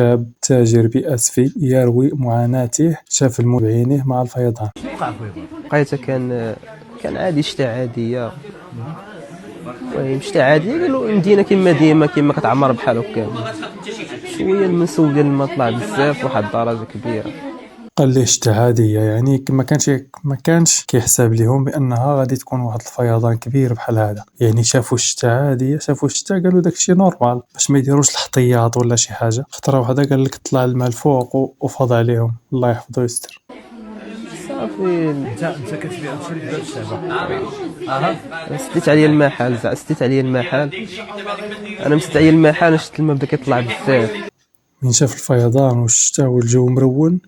شاب تاجر بأسفي يروي معاناته، شاف الموت بعينه مع الفيضان. لقيتها كان عادي، شتا عاديه. المهم شتا عاديه، قالوا المدينه كما ديما كما كتعمر بحال هكا. شويه المنسوب ديال الماء طلع بزاف واحد الدرجه كبيره. قال ليه شتا عادية، يعني ما كانش كيحسب ليهم بأنها غادي تكون واحد الفيضان كبير بحال هذا. يعني شافوا شتا عادية، شافوا شتا قالوا داكشي نورمال باش ما يديروش الاحتياط ولا شي حاجة. خطرة وحدة قال لك طلع الماء الفوق وفاض عليهم، الله يحفظه ويستر. صافي انت كتبيع تشري بهذا الشعب. سديت عليا المحل، سديت عليا المحل. انا مسدت عليا المحل، شفت الماء بدا كيطلع بزاف. من شاف الفيضان والشتا والجو مرون،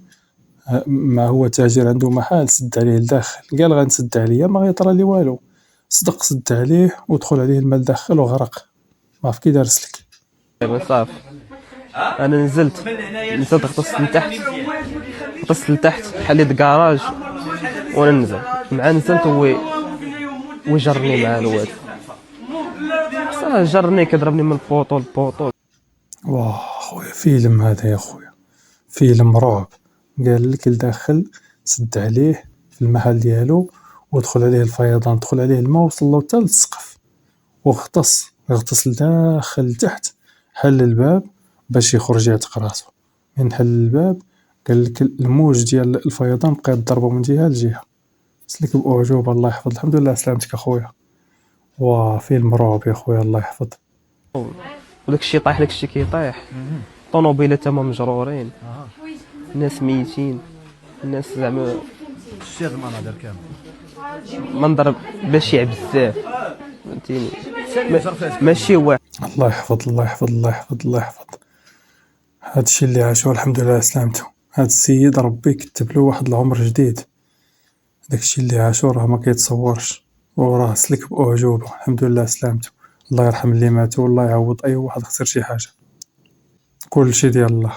ما هو تاجر عنده محل، سد عليه لداخل، قال غنسد عليا ما غيطرى لي والو. صدق سد عليه ودخل عليه الماء لداخل وغرق. ما عرف كي دار سلك. صافي انا نزلت غطست لتحت بحال لي دكراج، وانا نزل مع نزلت هو وجرني مع الواد. صافي جرني كضربني من البوطو للبوطو. واه خويا فيلم هذا يا خويا، فيلم رعب. قال لك لداخل، سد عليه في المحل ديالو ودخل عليه الفيضان، دخل عليه الماء وصل له حتى للسقف، غطس لداخل لتحت. حل الباب باش يخرج يعتق راسو. من حل الباب قال لك الموج ديال الفيضان بقى يضربو من جهه لجهه. سلك بأعجوبة، الله يحفظ. الحمد لله سلامتك اخويا. واه فيلم رعب يا خويا، الله يحفظ. وداك الشيء طايح، داك الشيء كيطيح. طونوبيله تما مجرورين، الناس ميتين، الناس زعما شتي هذا المناظر كامل، منظر بشع بزاف، فهمتيني. ماشي واحد. الله يحفظ الله يحفظ الله يحفظ الله يحفظ. هاد الشي اللي عاشوه الحمد لله سلامته. هاد السيد ربي يكتب له واحد العمر جديد. داكشي اللي عاشوه راه ما كيتصورش، وراه سلك بأعجوبة. الحمد لله سلامته. الله يرحم اللي ماتوا والله يعوض أي واحد خسر شي حاجة. كل شي ديال الله.